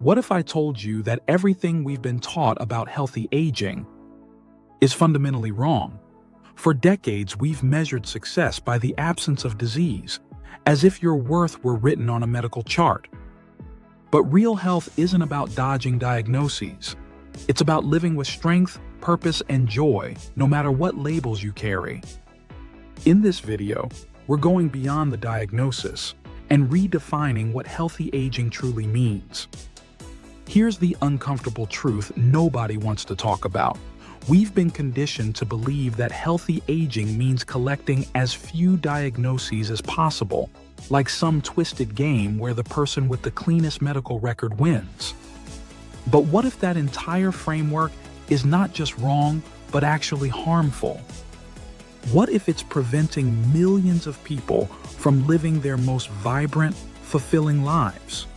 What if I told you that everything we've been taught about healthy aging is fundamentally wrong? For decades, we've measured success by the absence of disease, as if your worth were written on a medical chart. But real health isn't about dodging diagnoses. It's about living with strength, purpose, and joy, no matter what labels you carry. In this video, we're going beyond the diagnosis and redefining what healthy aging truly means. Here's the uncomfortable truth nobody wants to talk about. We've been conditioned to believe that healthy aging means collecting as few diagnoses as possible, like some twisted game where the person with the cleanest medical record wins. But what if that entire framework is not just wrong, but actually harmful? What if it's preventing millions of people from living their most vibrant, fulfilling lives?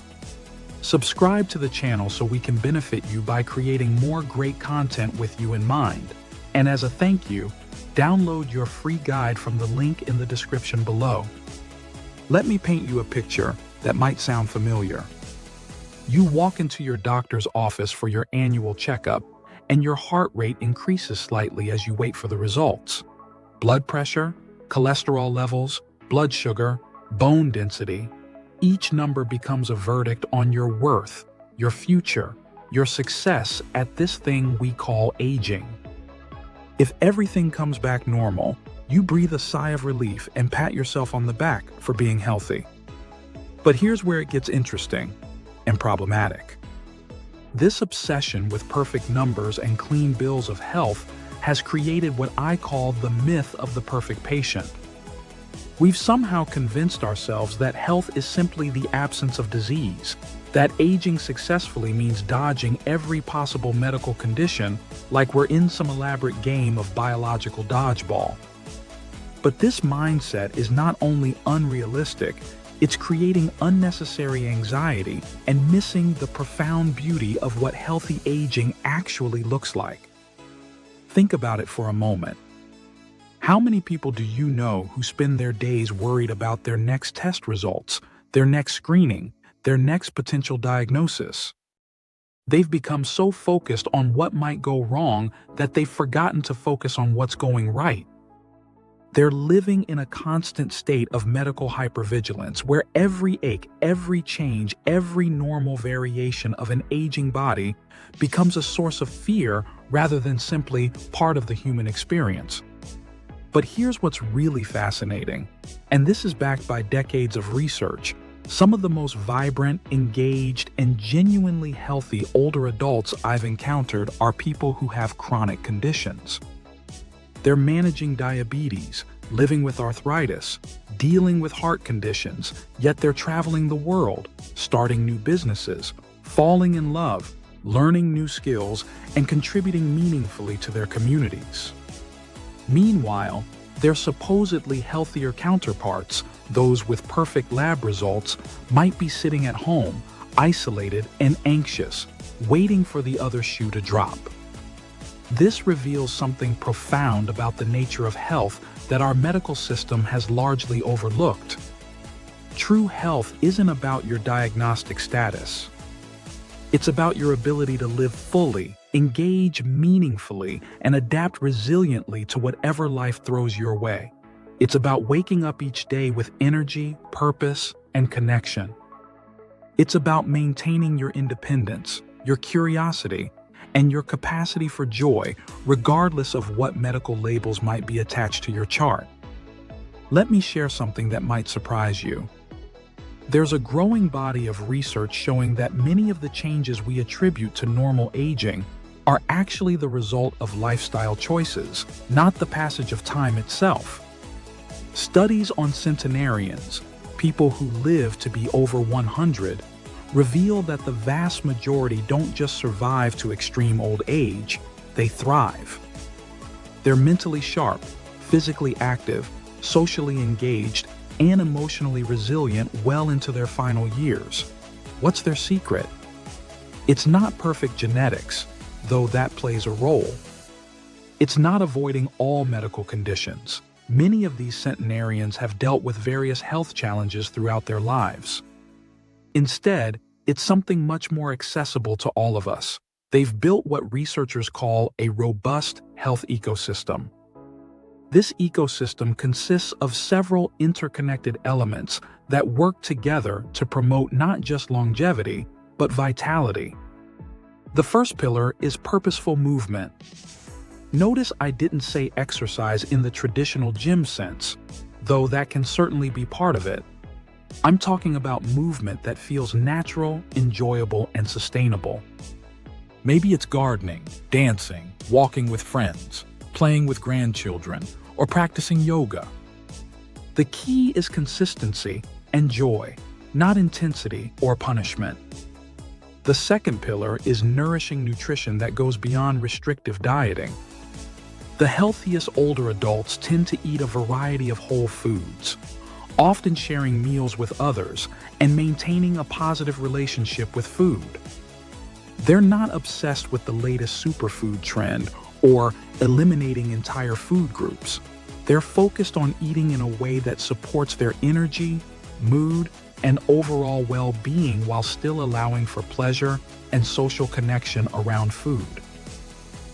Subscribe to the channel so we can benefit you by creating more great content with you in mind. And as a thank you, download your free guide from the link in the description below. Let me paint you a picture that might sound familiar. You walk into your doctor's office for your annual checkup, and your heart rate increases slightly as you wait for the results. Blood pressure, cholesterol levels, blood sugar, bone density. Each number becomes a verdict on your worth, your future, your success at this thing we call aging. If everything comes back normal, you breathe a sigh of relief and pat yourself on the back for being healthy. But here's where it gets interesting and problematic. This obsession with perfect numbers and clean bills of health has created what I call the myth of the perfect patient. We've somehow convinced ourselves that health is simply the absence of disease, that aging successfully means dodging every possible medical condition like we're in some elaborate game of biological dodgeball. But this mindset is not only unrealistic, it's creating unnecessary anxiety and missing the profound beauty of what healthy aging actually looks like. Think about it for a moment. How many people do you know who spend their days worried about their next test results, their next screening, their next potential diagnosis? They've become so focused on what might go wrong that they've forgotten to focus on what's going right. They're living in a constant state of medical hypervigilance where every ache, every change, every normal variation of an aging body becomes a source of fear rather than simply part of the human experience. But here's what's really fascinating, and this is backed by decades of research. Some of the most vibrant, engaged, and genuinely healthy older adults I've encountered are people who have chronic conditions. They're managing diabetes, living with arthritis, dealing with heart conditions, yet they're traveling the world, starting new businesses, falling in love, learning new skills, and contributing meaningfully to their communities. Meanwhile, their supposedly healthier counterparts, those with perfect lab results, might be sitting at home, isolated and anxious, waiting for the other shoe to drop. This reveals something profound about the nature of health that our medical system has largely overlooked. True health isn't about your diagnostic status. It's about your ability to live fully, engage meaningfully, and adapt resiliently to whatever life throws your way. It's about waking up each day with energy, purpose, and connection. It's about maintaining your independence, your curiosity, and your capacity for joy, regardless of what medical labels might be attached to your chart. Let me share something that might surprise you. There's a growing body of research showing that many of the changes we attribute to normal aging are actually the result of lifestyle choices, not the passage of time itself. Studies on centenarians, people who live to be over 100, reveal that the vast majority don't just survive to extreme old age, they thrive. They're mentally sharp, physically active, socially engaged, and emotionally resilient well into their final years. What's their secret? It's not perfect genetics, though that plays a role. It's not avoiding all medical conditions. Many of these centenarians have dealt with various health challenges throughout their lives. Instead, It's something much more accessible to all of us. They've built what researchers call a robust health ecosystem. This ecosystem consists of several interconnected elements that work together to promote not just longevity, but vitality. The first pillar is purposeful movement. Notice I didn't say exercise in the traditional gym sense, though that can certainly be part of it. I'm talking about movement that feels natural, enjoyable, and sustainable. Maybe it's gardening, dancing, walking with friends, playing with grandchildren, or practicing yoga. The key is consistency and joy, not intensity or punishment. The second pillar is nourishing nutrition that goes beyond restrictive dieting. The healthiest older adults tend to eat a variety of whole foods, often sharing meals with others and maintaining a positive relationship with food. They're not obsessed with the latest superfood trend or eliminating entire food groups. They're focused on eating in a way that supports their energy, mood, and overall well-being while still allowing for pleasure and social connection around food.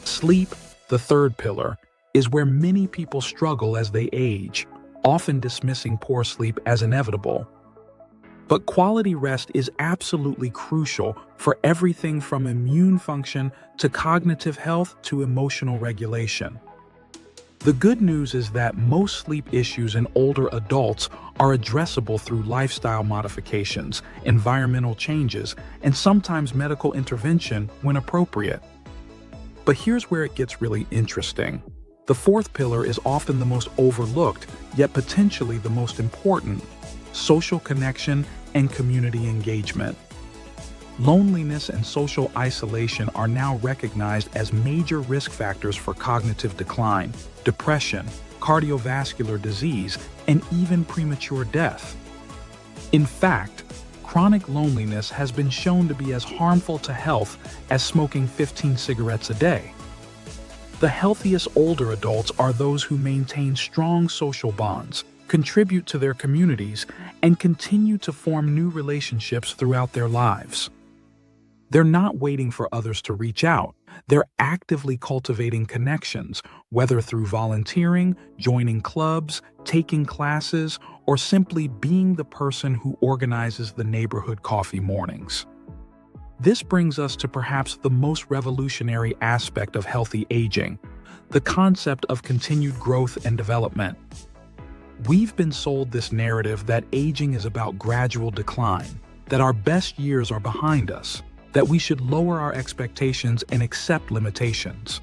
Sleep, the third pillar, is where many people struggle as they age, often dismissing poor sleep as inevitable. But quality rest is absolutely crucial for everything from immune function to cognitive health to emotional regulation. The good news is that most sleep issues in older adults are addressable through lifestyle modifications, environmental changes, and sometimes medical intervention when appropriate. But here's where it gets really interesting. The fourth pillar is often the most overlooked, yet potentially the most important: social connection and community engagement. Loneliness and social isolation are now recognized as major risk factors for cognitive decline, depression, cardiovascular disease, and even premature death. In fact, chronic loneliness has been shown to be as harmful to health as smoking 15 cigarettes a day. The healthiest older adults are those who maintain strong social bonds, contribute to their communities, and continue to form new relationships throughout their lives. They're not waiting for others to reach out. They're actively cultivating connections, whether through volunteering, joining clubs, taking classes, or simply being the person who organizes the neighborhood coffee mornings. This brings us to perhaps the most revolutionary aspect of healthy aging, the concept of continued growth and development. We've been sold this narrative that aging is about gradual decline, that our best years are behind us, that we should lower our expectations and accept limitations.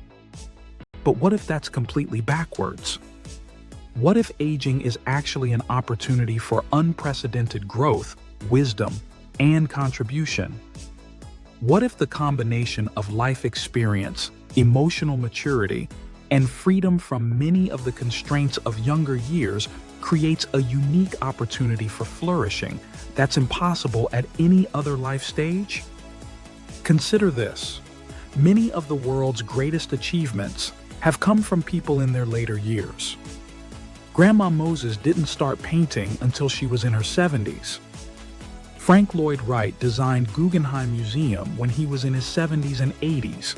But what if that's completely backwards? What if aging is actually an opportunity for unprecedented growth, wisdom, and contribution? What if the combination of life experience, emotional maturity, and freedom from many of the constraints of younger years creates a unique opportunity for flourishing that's impossible at any other life stage? Consider this. Many of the world's greatest achievements have come from people in their later years. Grandma Moses didn't start painting until she was in her 70s. Frank Lloyd Wright designed Guggenheim Museum when he was in his 70s and 80s.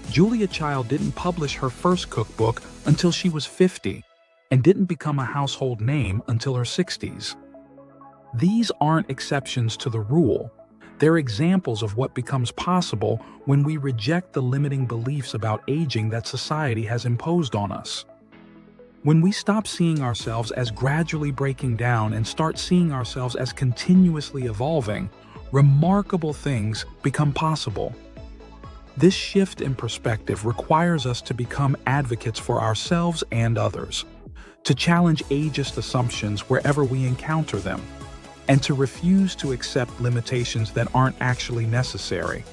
Julia Child didn't publish her first cookbook until she was 50 and didn't become a household name until her 60s. These aren't exceptions to the rule. They're examples of what becomes possible when we reject the limiting beliefs about aging that society has imposed on us. When we stop seeing ourselves as gradually breaking down and start seeing ourselves as continuously evolving, remarkable things become possible. This shift in perspective requires us to become advocates for ourselves and others, to challenge ageist assumptions wherever we encounter them, and to refuse to accept limitations that aren't actually necessary.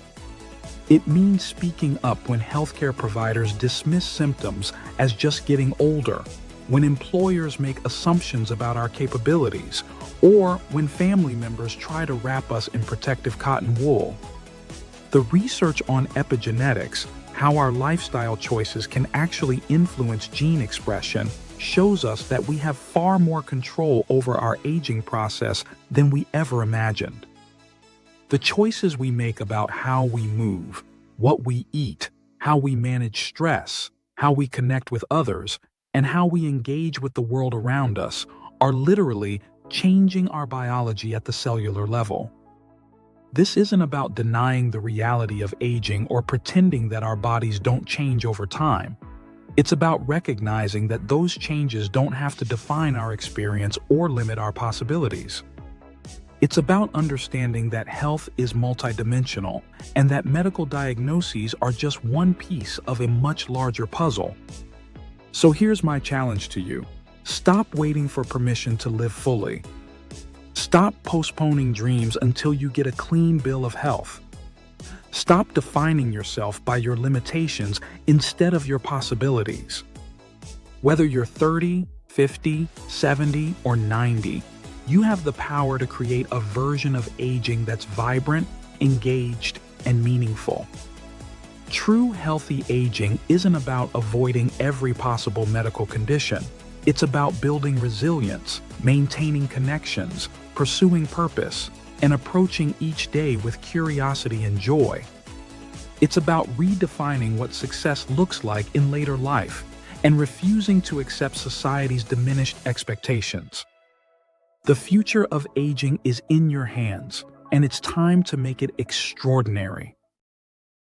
It means speaking up when healthcare providers dismiss symptoms as just getting older, when employers make assumptions about our capabilities, or when family members try to wrap us in protective cotton wool. The research on epigenetics, how our lifestyle choices can actually influence gene expression, shows us that we have far more control over our aging process than we ever imagined. The choices we make about how we move, what we eat, how we manage stress, how we connect with others, and how we engage with the world around us are literally changing our biology at the cellular level. This isn't about denying the reality of aging or pretending that our bodies don't change over time. It's about recognizing that those changes don't have to define our experience or limit our possibilities. It's about understanding that health is multidimensional and that medical diagnoses are just one piece of a much larger puzzle. So here's my challenge to you. Stop waiting for permission to live fully. Stop postponing dreams until you get a clean bill of health. Stop defining yourself by your limitations instead of your possibilities. Whether you're 30, 50, 70, or 90, you have the power to create a version of aging that's vibrant, engaged, and meaningful. True healthy aging isn't about avoiding every possible medical condition. It's about building resilience, maintaining connections, pursuing purpose, and approaching each day with curiosity and joy. It's about redefining what success looks like in later life and refusing to accept society's diminished expectations. The future of aging is in your hands, and it's time to make it extraordinary.